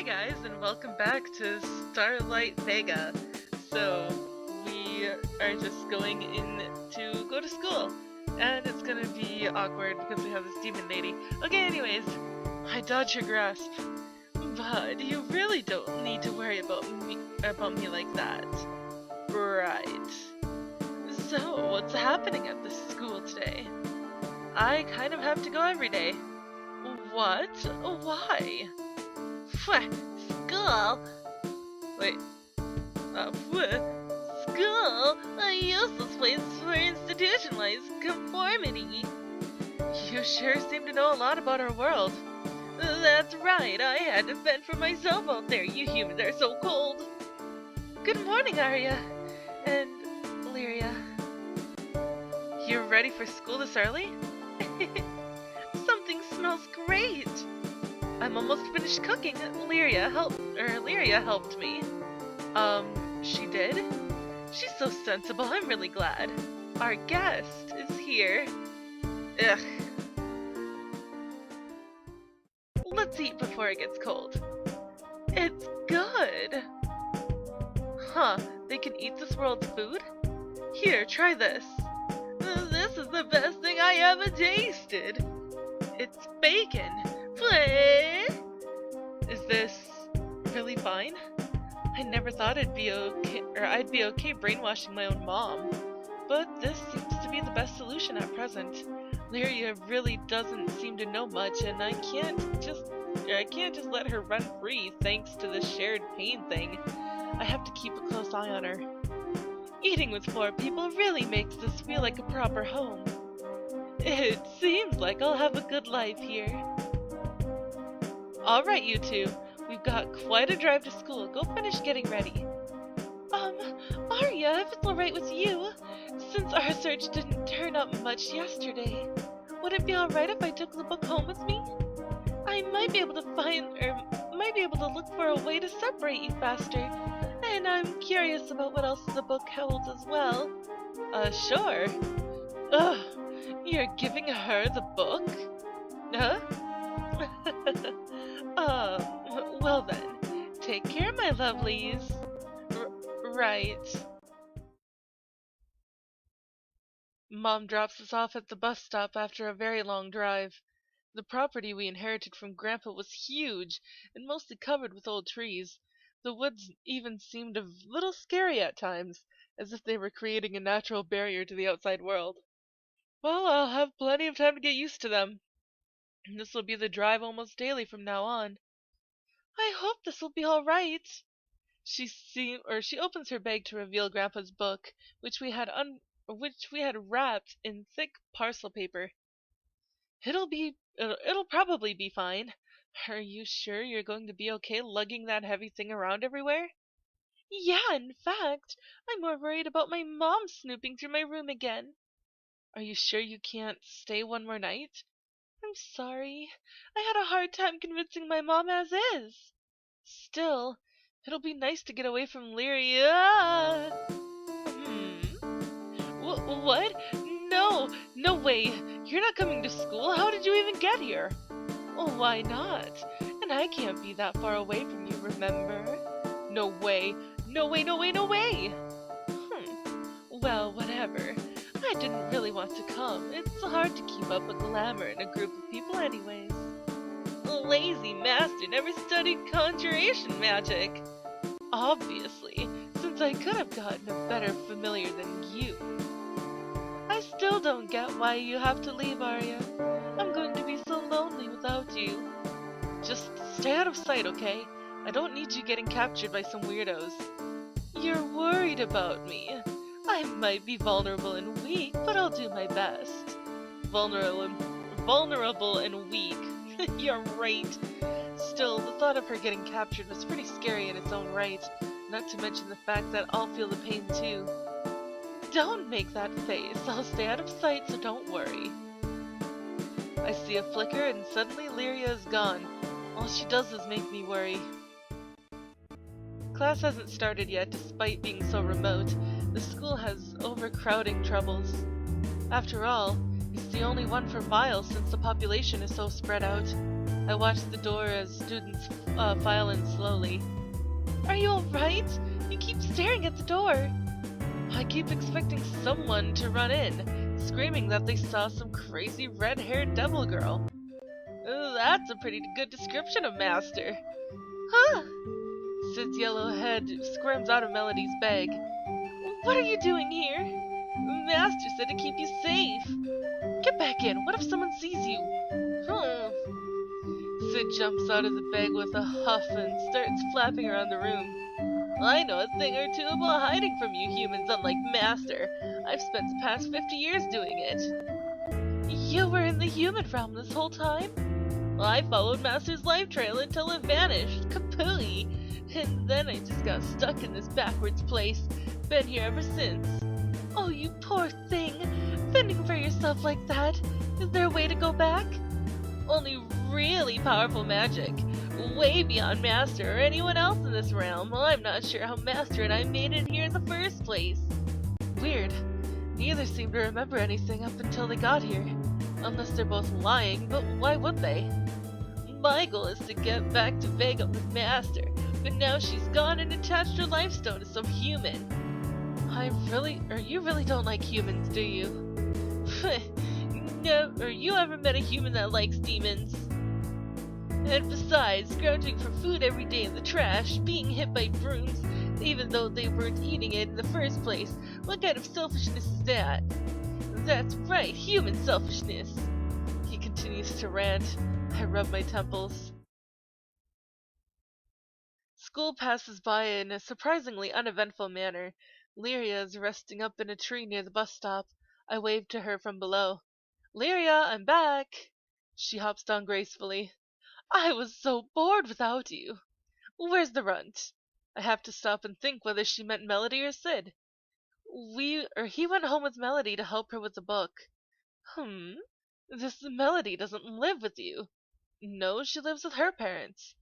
guys, and welcome back to Starlight Vega. So, we are just going in to go to school, and it's gonna be awkward because we have this demon lady. Okay, anyways, I dodged your grasp, but you really don't need to worry about me like that. Right. So, what's happening at this school today? I kind of have to go every day. What? Why? School? Wait. School? A useless place for institutionalized conformity. You sure seem to know a lot about our world. That's right, I had to fend for myself out there. You humans are so cold. Good morning, Arya. And Lyria. You ready for school this early? Something smells great. I'm almost finished cooking. Lyria helped me. She did? She's so sensible, I'm really glad. Our guest is here. Ugh. Let's eat before it gets cold. It's good! Huh, they can eat this world's food? Here, try this. This is the best thing I ever tasted. It's bacon. Is this really fine? I never thought I'd be okay brainwashing my own mom. But this seems to be the best solution at present. Lyria really doesn't seem to know much, and I can't just let her run free thanks to this shared pain thing. I have to keep a close eye on her. Eating with 4 people really makes this feel like a proper home. It seems like I'll have a good life here. Alright, you two. We've got quite a drive to school. Go finish getting ready. Arya, if it's alright with you, since our search didn't turn up much yesterday, would it be alright if I took the book home with me? I might be able to look for a way to separate you faster, and I'm curious about what else the book holds as well. Sure. Ugh, you're giving her the book? Huh? Well then, take care, my lovelies. Right. Mom drops us off at the bus stop after a very long drive. The property we inherited from Grandpa was huge and mostly covered with old trees. The woods even seemed a little scary at times, as if they were creating a natural barrier to the outside world. Well, I'll have plenty of time to get used to them. This will be the drive almost daily from now on. I hope this will be all right. She opens her bag to reveal Grandpa's book, which we had wrapped in thick parcel paper. It'll probably be fine. Are you sure you're going to be okay lugging that heavy thing around everywhere? Yeah, in fact, I'm more worried about my mom snooping through my room again. Are you sure you can't stay one more night? I'm sorry. I had a hard time convincing my mom as is. Still, it'll be nice to get away from Lyria. What? No way. You're not coming to school. How did you even get here? Oh, why not? And I can't be that far away from you, remember? No way. No way. Well, whatever. I didn't really want to come. It's hard to keep up a glamour in a group of people anyways. Lazy master never studied conjuration magic. Obviously, since I could have gotten a better familiar than you. I still don't get why you have to leave, Arya. I'm going to be so lonely without you. Just stay out of sight, okay? I don't need you getting captured by some weirdos. You're worried about me. I might be vulnerable and weak, but I'll do my best. Vulnerable and weak. You're right. Still, the thought of her getting captured was pretty scary in its own right, not to mention the fact that I'll feel the pain too. Don't make that face. I'll stay out of sight, so don't worry. I see a flicker and suddenly Lyria is gone. All she does is make me worry. Class hasn't started yet, despite being so remote. The school has overcrowding troubles. After all, it's the only one for miles since the population is so spread out. I watch the door as students file in slowly. Are you alright? You keep staring at the door. I keep expecting someone to run in, screaming that they saw some crazy red-haired devil girl. That's a pretty good description of Master. Huh? Sid's yellow head squirms out of Melody's bag. What are you doing here? Master said to keep you safe. Get back in. What if someone sees you? Sid jumps out of the bag with a huff and starts flapping around the room. I know a thing or two about hiding from you humans, unlike Master. I've spent the past 50 years doing it. You were in the human realm this whole time? Well, I followed Master's life trail until it vanished. Kapooey! And then I just got stuck in this backwards place. Been here ever since. Oh, you poor thing. Fending for yourself like that. Is there a way to go back? Only really powerful magic. Way beyond Master or anyone else in this realm. Well, I'm not sure how Master and I made it here in the first place. Weird. Neither seem to remember anything up until they got here. Unless they're both lying, but why would they? My goal is to get back to Vega with Master, but now she's gone and attached her life stone to some human. You really don't like humans, do you? No, or you ever met a human that likes demons? And besides, scrounging for food every day in the trash, being hit by brooms, even though they weren't eating it in the first place, what kind of selfishness is that? That's right, human selfishness. He continues to rant. I rub my temples. School passes by in a surprisingly uneventful manner. Lyria is resting up in a tree near the bus stop. I wave to her from below. Lyria, I'm back! She hops down gracefully. I was so bored without you. Where's the runt? I have to stop and think whether she meant Melody or Sid. He went home with Melody to help her with the book. This Melody doesn't live with you. No, she lives with her parents.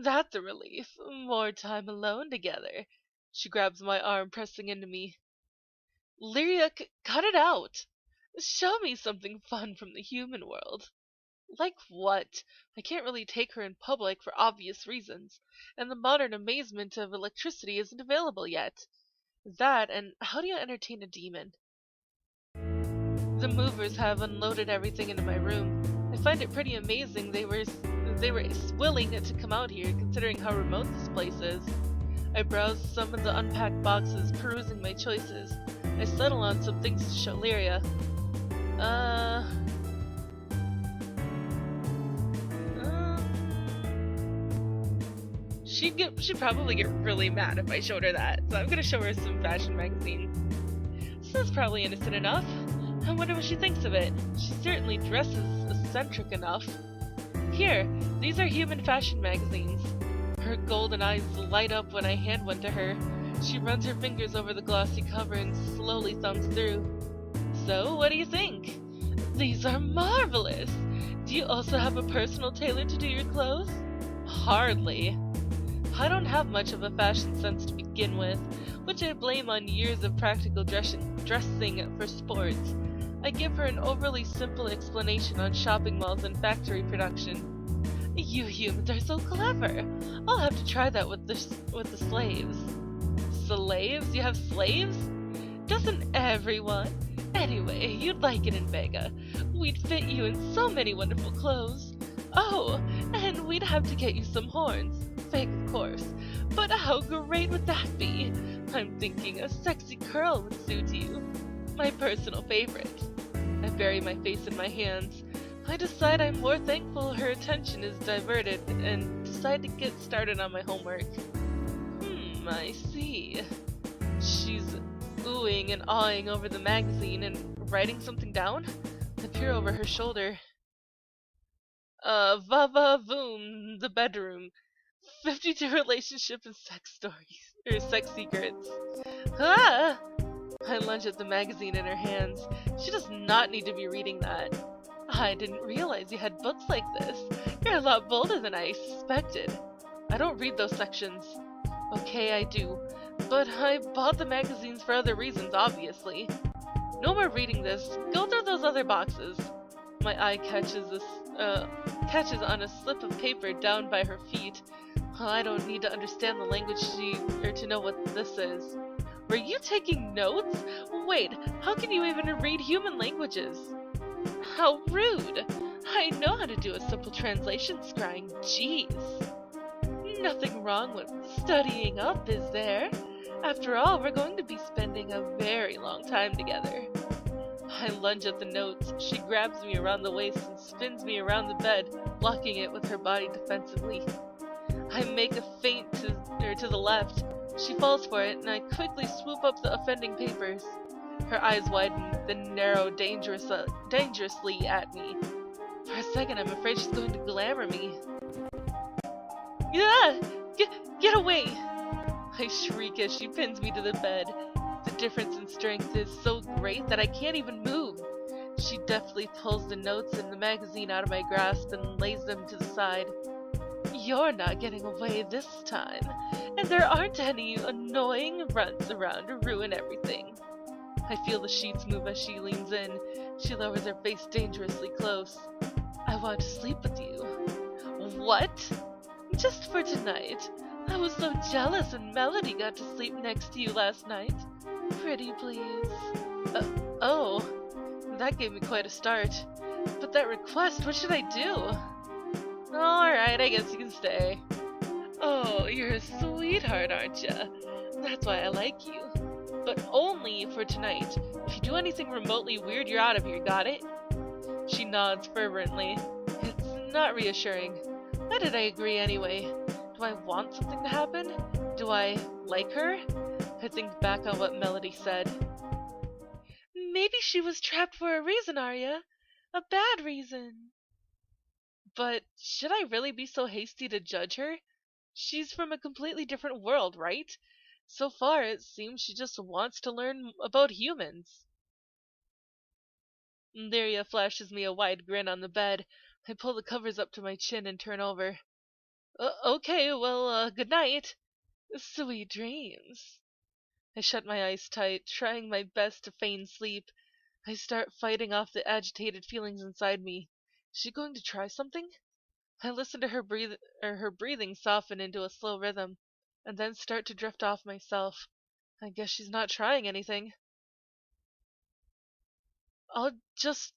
That's a relief. More time alone together. She grabs my arm, pressing into me. Lyria, cut it out. Show me something fun from the human world. Like what? I can't really take her in public for obvious reasons, and the modern amazement of electricity isn't available yet. That, and how do you entertain a demon? The movers have unloaded everything into my room. I find it pretty amazing they were willing to come out here, considering how remote this place is. I browse some of the unpacked boxes, perusing my choices. I settle on some things to show Lyria. She'd probably get really mad if I showed her that, so I'm gonna show her some fashion magazines. This is probably innocent enough. I wonder what she thinks of it. She certainly dresses eccentric enough. Here, these are human fashion magazines. Her golden eyes light up when I hand one to her. She runs her fingers over the glossy cover and slowly thumbs through. So, what do you think? These are marvelous! Do you also have a personal tailor to do your clothes? Hardly. I don't have much of a fashion sense to begin with, which I blame on years of practical dressing for sports. I give her an overly simple explanation on shopping malls and factory production. You humans are so clever! I'll have to try that with the slaves. Slaves? You have slaves? Doesn't everyone? Anyway, you'd like it in Vega. We'd fit you in so many wonderful clothes. Oh, and we'd have to get you some horns. Fake, of course. But how great would that be? I'm thinking a sexy curl would suit you. My personal favorite. I bury my face in my hands. I decide I'm more thankful her attention is diverted and decide to get started on my homework. I see. She's oohing and awing over the magazine and writing something down. I peer over her shoulder. Va-va-voom, the bedroom. 52 relationship and sex stories, or sex secrets. Ah! I lunge at the magazine in her hands. She does not need to be reading that. I didn't realize you had books like this. You're a lot bolder than I suspected. I don't read those sections. Okay, I do. But I bought the magazines for other reasons, obviously. No more reading this. Go through those other boxes. My eye catches on a slip of paper down by her feet. I don't need to understand the language to know what this is. Were you taking notes? Wait, how can you even read human languages? How rude! I know how to do a simple translation scrying, jeez. Nothing wrong with studying up, is there? After all, we're going to be spending a very long time together. I lunge at the notes. She grabs me around the waist and spins me around the bed, blocking it with her body defensively. I make a feint to the left. She falls for it, and I quickly swoop up the offending papers. Her eyes widen, then narrow dangerously at me. For a second, I'm afraid she's going to glare at me. Yeah! Get away! I shriek as she pins me to the bed. The difference in strength is so great that I can't even move. She deftly pulls the notes and the magazine out of my grasp and lays them to the side. You're not getting away this time, and there aren't any annoying runts around to ruin everything. I feel the sheets move as she leans in. She lowers her face dangerously close. I want to sleep with you. What? Just for tonight. I was so jealous when Melody got to sleep next to you last night. Pretty please. Oh, that gave me quite a start. But that request, what should I do? Alright, I guess you can stay. Oh, you're a sweetheart, aren't you? That's why I like you. But only for tonight. If you do anything remotely weird, you're out of here, got it? She nods fervently. It's not reassuring. Why did I agree anyway? Do I want something to happen? Do I like her? I think back on what Melody said. Maybe she was trapped for a reason, Arya. A bad reason. But should I really be so hasty to judge her? She's from a completely different world, right? So far, it seems she just wants to learn about humans. Lyria flashes me a wide grin on the bed. I pull the covers up to my chin and turn over. Okay, well, good night. Sweet dreams. I shut my eyes tight, trying my best to feign sleep. I start fighting off the agitated feelings inside me. Is she going to try something? I listen to her breathing soften into a slow rhythm, and then start to drift off myself. I guess she's not trying anything. I'll just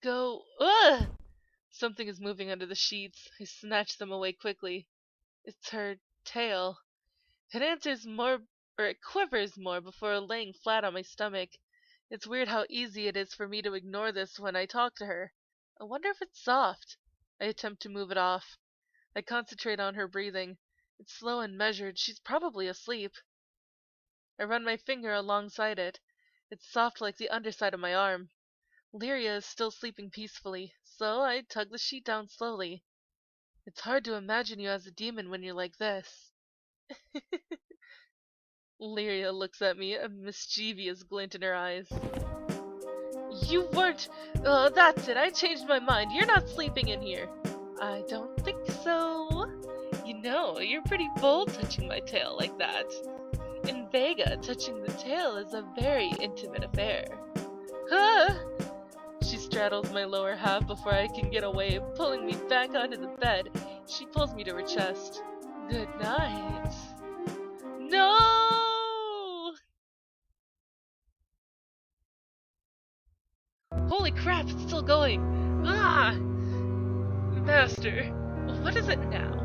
go. Ugh! Something is moving under the sheets. I snatch them away quickly. It's her tail. It answers more, or it quivers more before laying flat on my stomach. It's weird how easy it is for me to ignore this when I talk to her. I wonder if it's soft. I attempt to move it off. I concentrate on her breathing. It's slow and measured. She's probably asleep. I run my finger alongside it. It's soft like the underside of my arm. Lyria is still sleeping peacefully, so I tug the sheet down slowly. It's hard to imagine you as a demon when you're like this. Lyria looks at me, a mischievous glint in her eyes. You weren't... that's it, I changed my mind. You're not sleeping in here. I don't think so. You know, you're pretty bold touching my tail like that. In Vega, touching the tail is a very intimate affair. Huh? She straddles my lower half before I can get away, pulling me back onto the bed. She pulls me to her chest. Good night. No! Holy crap, it's still going. Ah! Master, what is it now?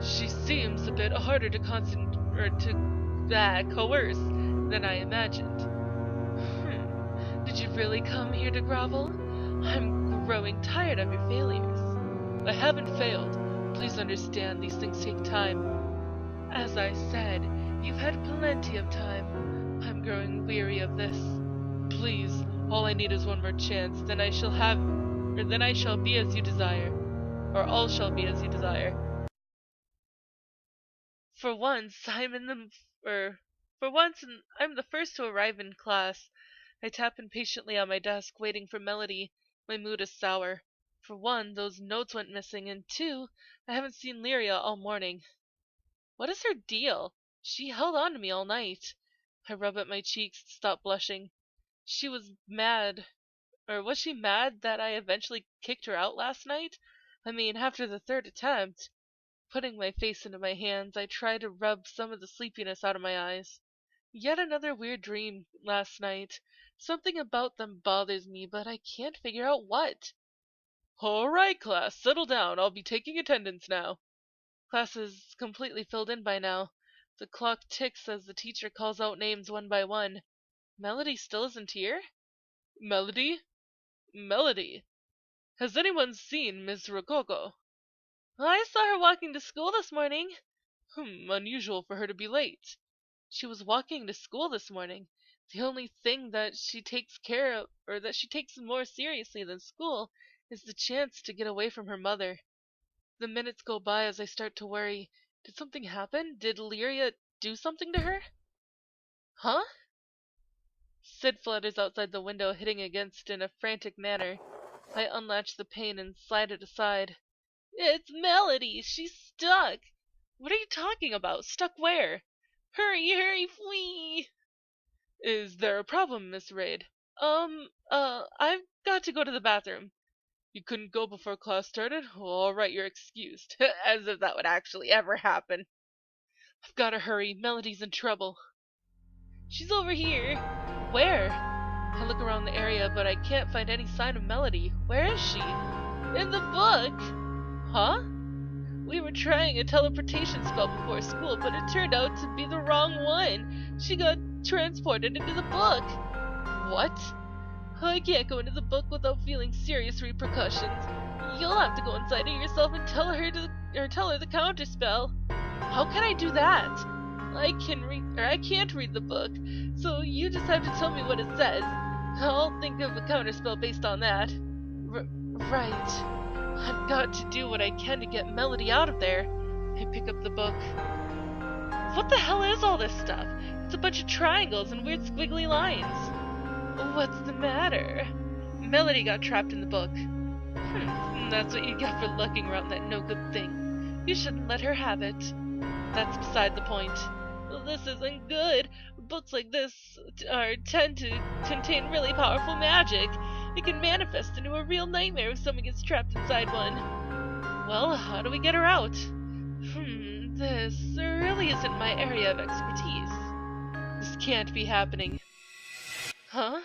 She seems a bit harder to coerce than I imagined. Did you really come here to grovel? I'm growing tired of your failures. I haven't failed. Please understand these things take time. As I said, you've had plenty of time. I'm growing weary of this. Please, all I need is one more chance, then I shall be as you desire. Or all shall be as you desire. For once, I'm the first to arrive in class. I tap impatiently on my desk, waiting for Melody. My mood is sour. For one, those notes went missing, and two, I haven't seen Lyria all morning. What is her deal? She held on to me all night. I rub at my cheeks to stop blushing. She was mad. Or was she mad that I eventually kicked her out last night? I mean, after the third attempt. Putting my face into my hands, I try to rub some of the sleepiness out of my eyes. Yet another weird dream last night. Something about them bothers me, but I can't figure out what. All right, class, settle down. I'll be taking attendance now. Class is completely filled in by now. The clock ticks as the teacher calls out names one by one. Melody still isn't here? Melody? Melody? Has anyone seen Miss Rococo? I saw her walking to school this morning. Unusual for her to be late. She was walking to school this morning. The only thing that she takes care of, or that she takes more seriously than school, is the chance to get away from her mother. The minutes go by as I start to worry. Did something happen? Did Lyria do something to her? Huh? Sid flutters outside the window, hitting against in a frantic manner. I unlatch the pane and slide it aside. It's Melody! She's stuck! What are you talking about? Stuck where? Hurry, hurry, flee! Is there a problem, Miss Raid? I've got to go to the bathroom. You couldn't go before class started? All right, you're excused. As if that would actually ever happen. I've got to hurry. Melody's in trouble. She's over here. Where? I look around the area, but I can't find any sign of Melody. Where is she? In the book! Huh? We were trying a teleportation spell before school, but it turned out to be the wrong one. She got transported into the book. What? I can't go into the book without feeling serious repercussions. You'll have to go inside it yourself and tell her the counterspell. How can I do that? I can't read the book, so you just have to tell me what it says. I'll think of a counterspell based on that. Right. I've got to do what I can to get Melody out of there. I pick up the book. What the hell is all this stuff? It's a bunch of triangles and weird squiggly lines. What's the matter? Melody got trapped in the book. That's what you get for looking around that no-good thing. You shouldn't let her have it. That's beside the point. This isn't good. Books like this tend to contain really powerful magic. It can manifest into a real nightmare if someone gets trapped inside one. Well, how do we get her out? This really isn't my area of expertise. This can't be happening. Huh?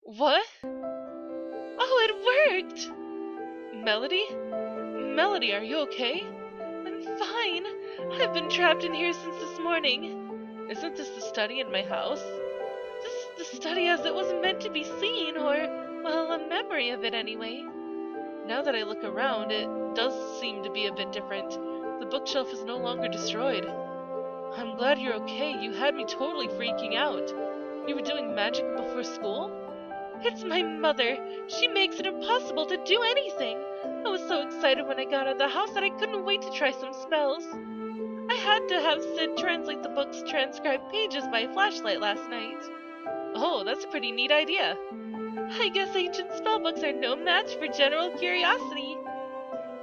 What? Oh, it worked! Melody? Melody, are you okay? I'm fine. I've been trapped in here since this morning. Isn't this the study in my house? This is the study as it wasn't meant to be seen, or, well, a memory of it anyway. Now that I look around, it does seem to be a bit different. The bookshelf is no longer destroyed. I'm glad you're okay. You had me totally freaking out. You were doing magic before school? It's my mother. She makes it impossible to do anything. I was so excited when I got out of the house that I couldn't wait to try some spells. I had to have Sid translate the book's transcribed pages by flashlight last night. Oh, that's a pretty neat idea. I guess ancient spellbooks are no match for general curiosity.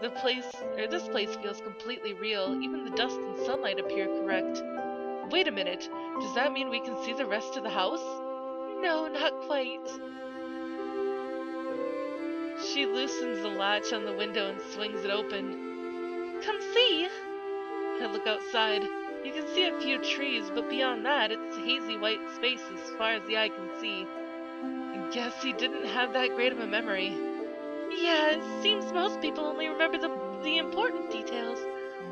This place feels completely real. Even the dust and sunlight appear correct. Wait a minute. Does that mean we can see the rest of the house? No, not quite. She loosens the latch on the window and swings it open. Come see! I look outside. You can see a few trees, but beyond that, it's hazy white space as far as the eye can see. I guess he didn't have that great of a memory. Yeah, it seems most people only remember the important details,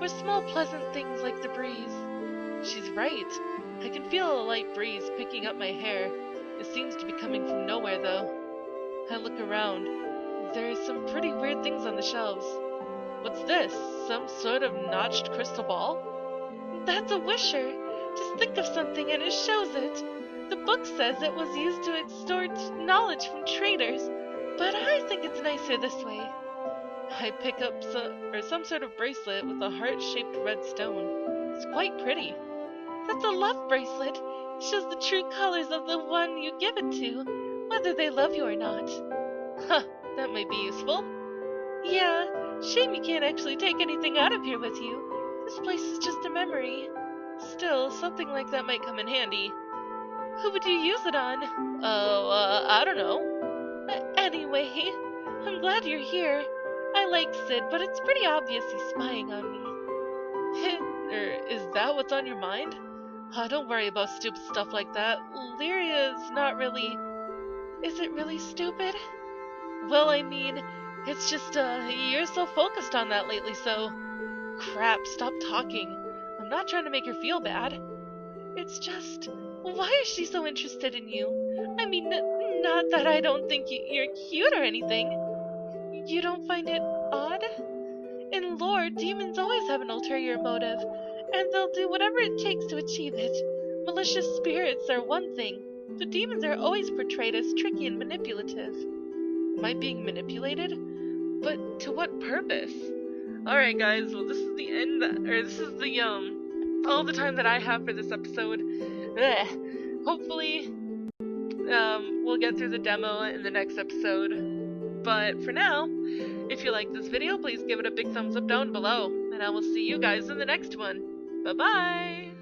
or small pleasant things like the breeze. She's right. I can feel a light breeze picking up my hair. It seems to be coming from nowhere, though. I look around. There are some pretty weird things on the shelves. What's this? Some sort of notched crystal ball? That's a wisher. Just think of something and it shows it. The book says it was used to extort knowledge from traders, but I think it's nicer this way. I pick up some sort of bracelet with a heart-shaped red stone. It's quite pretty. That's a love bracelet. It shows the true colors of the one you give it to, whether they love you or not. Huh, that might be useful. Yeah, shame you can't actually take anything out of here with you. This place is just a memory. Still, something like that might come in handy. Who would you use it on? Oh, I don't know. Anyway, I'm glad you're here. I like Sid, but it's pretty obvious he's spying on me. Is that what's on your mind? Don't worry about stupid stuff like that. Lyria's not really... Is it really stupid? Well, I mean, it's just, you're so focused on that lately, so... Crap, stop talking. I'm not trying to make her feel bad. It's just... Why is she so interested in you? I mean, not that I don't think you're cute or anything. You don't find it odd? In lore, demons always have an ulterior motive, and they'll do whatever it takes to achieve it. Malicious spirits are one thing, but demons are always portrayed as tricky and manipulative. Am I being manipulated? But to what purpose? Alright guys, well this is the end, this is the, all the time that I have for this episode. Hopefully, we'll get through the demo in the next episode. But for now, if you like this video, please give it a big thumbs up down below. And I will see you guys in the next one. Bye-bye!